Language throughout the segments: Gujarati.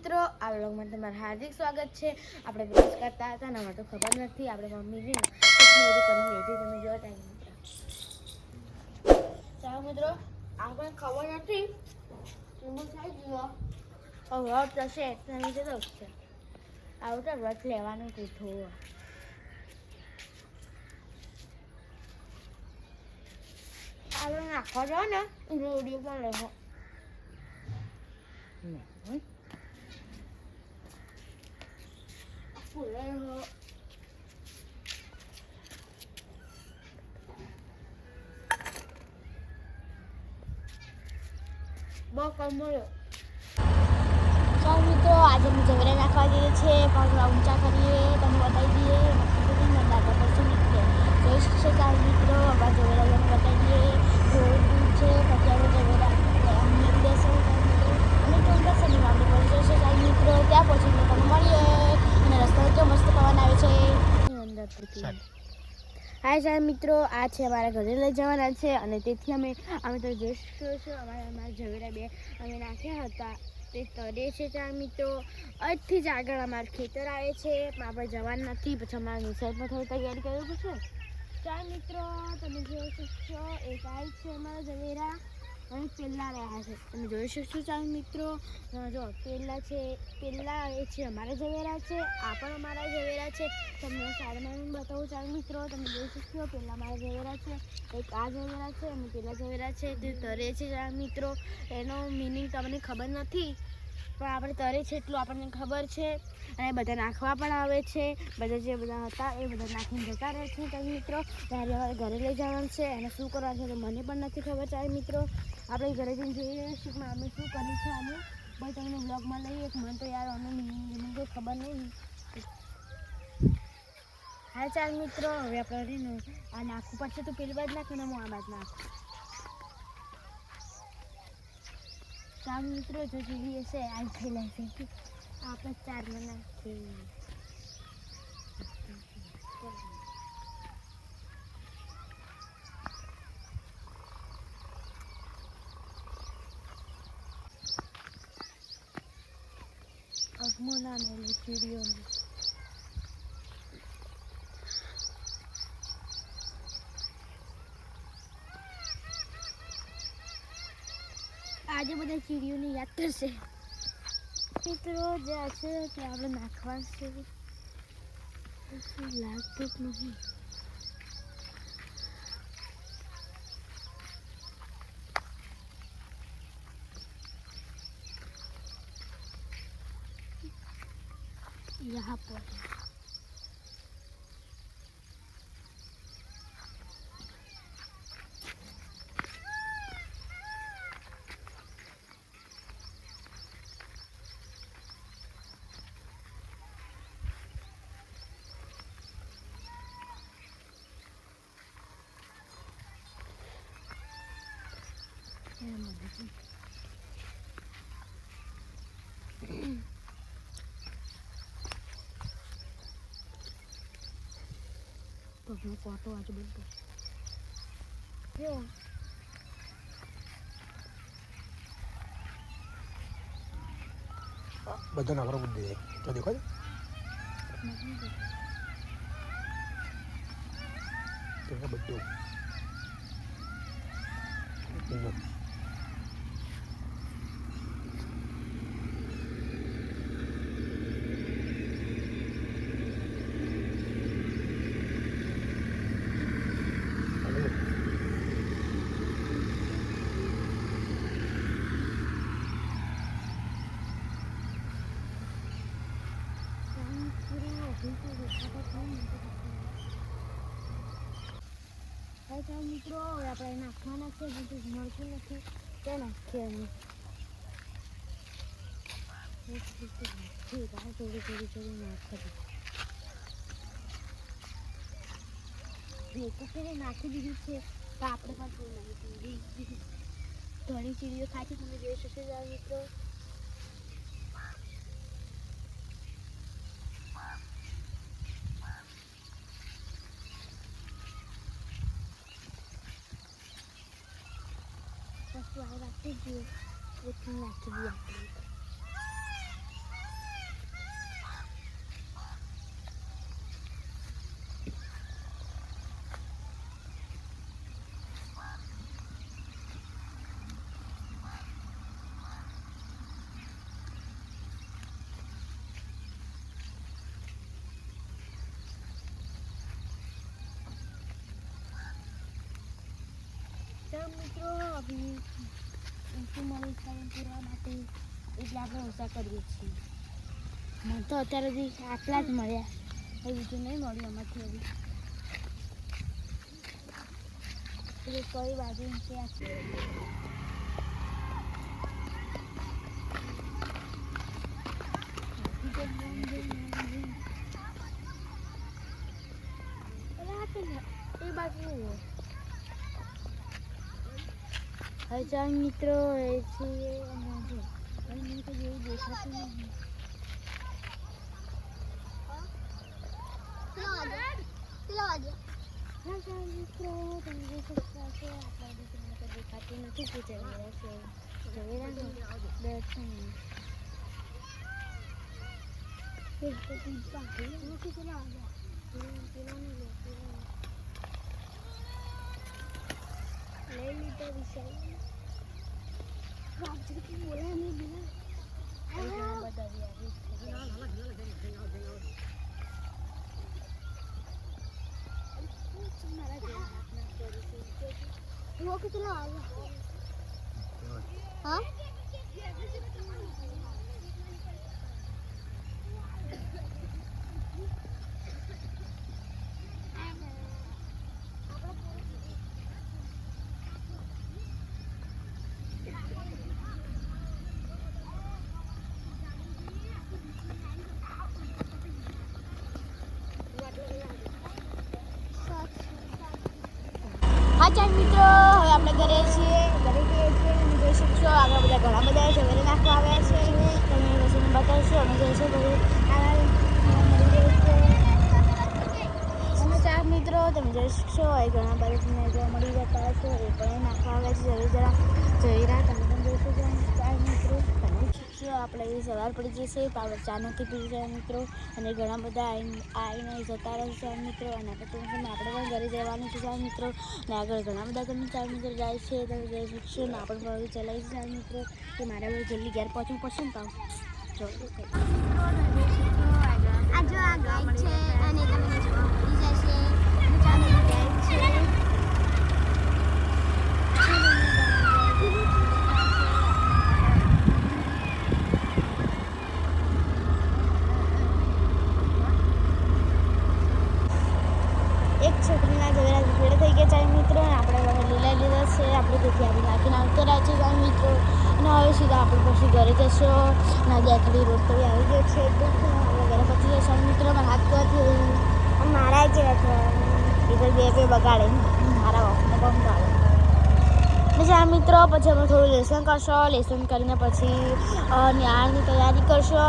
મિત્રો, આ વ્લોગમાં તમારું હાર્દિક સ્વાગત છે। આપણે બ્રશ કરતા હતા ને મને તો ખબર નથી, આપણે મમ્મી છે એટલું બધું કરી લીધી, તમે જોતા મિત્રો। ચાલો મિત્રો, આપણે ખબર નથી હું થઈ ગયો વ્રત હશે તમે જતો છે આવું તો વ્રત લેવાનું કીધું। આપણે નાખવા જાઓ ને રોડિયો પણ લેવો બહુ કમળ્યો। ચાલો મિત્રો, આજે અમે ઝઘડા નાખવા જઈએ છીએ, પગલા ઊંચા કરીએ, તમને બતાવી દઈએ દાદા પછી નીકળે જોઈ શકશો। ચાલો મિત્રો, અમારા ઝઘડા જઈને બતાવી દઈએ રોડ છે, પછી આપણે ઝઘડા અમને બેસો અને ચોંકા શનિ આપણે પહોંચી જશે। ચાલો મિત્રો, ત્યાં પહોંચીને તમને મળીએ અને રસ્તો તો મસ્ત પવન આવે છે અંદર। હા ચાલો મિત્રો, આ છે અમારા ઘરે લઈ જવાના છે અને તેથી અમે તો જોઈ શકો છો અમારા ઝઘડા બે અમે નાખ્યા હતા તે તરે છે। ચાલો મિત્રો, અહીંથી જ આગળ અમારું ખેતર આવે છે પણ આપણે જવાનું નથી, પછી અમારા નિસર્ગમાં થોડી તૈયારી કરવી પડશે। ચાલો મિત્રો, તમે જોઈ શકશો એક આ છે અમારા ઝવેરા અને પેલા રહ્યા છે તમે જોઈ શકશો। ચાલો મિત્રો, જો પેલા છે, પેલા એ છે અમારા ઝવેરા છે, આ પણ અમારા ઝવેરા છે। તમને સાઈડમાં બતાવું ચાલો મિત્રો, તમે જોઈ શકશો પેલા મારા ઝવેરા છે, એક આ ઝવેરા છે અને પેલા ઝવેરા છે તે તરે છે। ચાલો મિત્રો, એનો મિનિંગ તમને ખબર નથી પણ આપણે તરે છે એટલું આપણને ખબર છે અને બધા નાખવા પણ આવે છે। બધા જે બધા હતા એ બધા નાખીને જતા રહે છે। તો મિત્રો, ત્યારે અમારે ઘરે લઈ જવાનું છે અને શું કરવાનું છે તો મને પણ નથી ખબર। ચાલો મિત્રો, આપણે ઘરે જઈને જોઈએ છીએ પણ અમે શું કર્યું છે આનું ભાઈ તમને બ્લોગમાં લઈએ, મને તો યાર આનું મિનિંગ કંઈ ખબર નહીં। હા ચાલ મિત્રો, હવે આપણે આ નાખવું પડશે તો પેલી બાજુ નાખું ને હું આ બાજુ નાખું। ચાલ મિત્રો, જો જોઈએ હશે આ થયેલા છે આપણે ચારમાં નાખીએ। અગમોના મેળવી ચીડીઓને આજે બધા ચીડીઓને યાદ કરશે મિત્રો, જે હશે તે આપણે નાખવાનું છે લાગતું જ નહીં। यहाँ पर પગનો કોટો આજે બધો બધા નાખરો બુદ્ધિ તો દેખો તો બધું મિત્રો, હવે આપણે નાખવાના છે બધું મળતું નથી તો નાખીએ અમે થોડી થોડી નાખી નાખી દીધું છે તો આપણે પણ થોડી નાખી દીધી ઘણી ચીડીઓ ખાતી તમે જોઈ શકશો મિત્રો। વસ્તુ આ રાખી દઈએ એટલું નાખી દઈએ આપણે ચાલો મિત્રો અભી ઓછું મળે ઉત્પાદન કરવા માટે એટલે આપણે ઓછા કરીએ છીએ. મને તો અત્યારે બી આટલા જ મળ્યા, એ બીજું નહીં મળ્યું આમાંથી હજી. એટલે કઈ બાજુ ત્યાં છે એ બાજુ. હવે ચાલ મિત્રો એ છીએ અને મને તો જેવું દેખાતું નહીં. હા ચાલ મિત્રો તમે જે શકતા છો આપણા દીકરીને તો દેખાતું નથી કે ઝવેરા છે. ઝવેરાનો દર્શન લઈ લીધો વિશાલ રાજ્યથી બોલા નહીં બધા वो कितना आ गया हाँ હા ચાલ મિત્રો હવે આપણે ઘરે છીએ, ઘરે જઈએ છીએ. તમે જોઈ શકશો આગળ બધા ઘણા બધા ઝવેરી નાખવા આવ્યા છે. તમે વસ્તુને બતાવશો અમે જઈશું બધું અને ચાર મિત્રો તમે જોઈ શકશો એ ઘણા બધા તમને જોવા મળી જતા હશો. એ પણ નાખવા આવ્યા છે ઝવેરા તમે પણ જોઈ શકો. ચાર મિત્રો તમે શકશો આપણે સવાર પડી જશે પાવર ચા નથી પી જાય મિત્રો. અને ઘણા બધા આવીને જતા રહેશે મિત્રો. અને આપણે પણ ઘરે જવાનું છે ચાર મિત્રો. અને આગળ ઘણા બધા તમે ચાર મિત્રો જાય છે તમે જોઈ શકશો. ને આપણે ભાવી ચલાવી ચાર મિત્રો કે મારે હવે જલ્દી ઘેર પહોંચવું પડશે ને પાવ જો આ જો આ ગાય છે અને તમને જોવા મળી જશે ચાલો ગાય છે. એક છોકરીના ઝવેરા ભેળ થઈ ગયા ચાર મિત્રો. અને આપણે હવે લીલા લીલા છે આપણે તેથી આપણે નાખીને આવતા રહ્યા છે ચાર મિત્રો. અને હવે સીધા આપણે પછી ઘરે જશો. અને દેખડી રોટલી આવી ગયો છે આપણે ઘરે પહોંચી જશો મિત્રો. મારા હાથ કરવાથી મારા જ એટલે બે બગાડે મારા ઓફને બમ ગાળે. અને ચાર મિત્રો પછી અમે થોડું લેસન કરશો. લેસન કરીને પછી નિહાળની તૈયારી કરશો.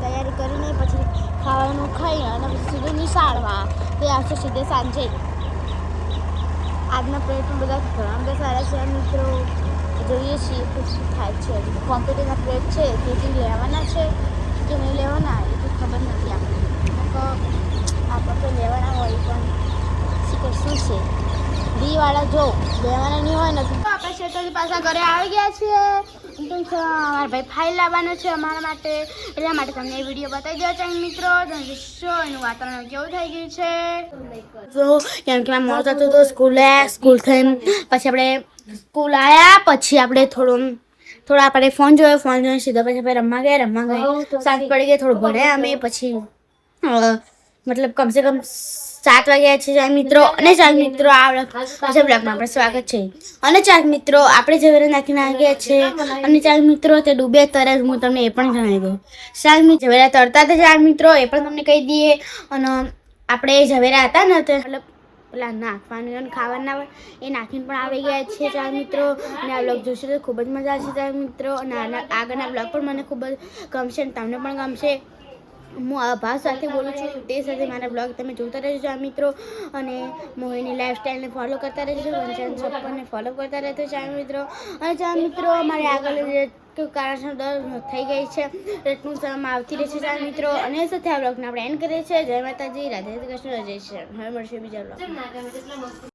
તૈયારી કરીને પછી ખાવાનું ખાઈ અને પછી સીધું નિશાળમાં તે આવશે સીધે સાંજે. આજના પ્લેટમાં બધા ઘણા બધા સારા છે મિત્રો. જોઈએ છીએ કે શું થાય છે. કોમ્પ્યુટરના પ્લેટ છે તેથી લેવાના છે કે નહીં લેવાના એ તો ખબર નથી આપણે તો લેવાના હોય પણ શું છે દીવાળા જો લેવાના નહીં હોય નથી. આપણે શેતરજી પાછા ઘરે આવી ગયા છીએ. મારા ભાઈ ફાઇલ લાવવાનો છે અમારા માટે એટલા માટે તમને એ વિડીયો બતાવી દો ચાલો મિત્રો. તમે શું એનું વાતાવરણ કેવું થઈ ગયું છે કેમ કે મારે મોડું થતું હતું સ્કૂલ થઈને પછી આપણે સ્કૂલ આવ્યા પછી આપણે થોડા આપણે ફોન જોયો. ફોન જોઈને સીધા પછી આપણે રમવા ગયા સાંજ પડી ગઈ. થોડું ભણ્યા અમે પછી મતલબ કમસે કમ 7 વાગ્યા છે ચાર મિત્રો. અને ચાર મિત્રો આ બ્લોગમાં આપણે સ્વાગત છે. અને ચાર મિત્રો આપણે ઝવેરા નાખીને આવી ગયા છે. અને ચાર મિત્રો તે ડૂબે તરત હું તમને એ પણ જણાવી દઉં. ચાર મિત્રો ઝવેરા તરતા હતા ચાર મિત્રો એ પણ તમને કહી દઈએ. અને આપણે ઝવેરા હતા ને તે મતલબ પેલા નાખવાનું અને ખાવાના હોય એ નાખીને પણ આવી ગયા છે ચાર મિત્રો. અને આ બ્લોગ જોશો તો ખૂબ જ મજા આવશે ચાર મિત્રો. અને આગળના બ્લોગ પણ મને ખૂબ જ ગમશે અને તમને પણ ગમશે. હું આભાર સાથે બોલું છું તે સાથે મારા બ્લોગ તમે જોતા રહેજો ચાર મિત્રો. અને મોહિની લાઈફસ્ટાઈલને ફોલો કરતા રહેજો. વંચાન છપ્પનને ફોલો કરતા રહેજો ચાર મિત્રો. અને ચાર મિત્રો અમારે આગળ કારણસર થઈ ગઈ છે એટલું સમય આવતી રહેશે ચાર મિત્રો. અને સાથે આ બ્લોગને આપણે એન્ડ કરીએ છીએ. જય માતાજી, રાધે કૃષ્ણ, જય શ્રી રામ. હવે મળશે બીજા બ્લોગ.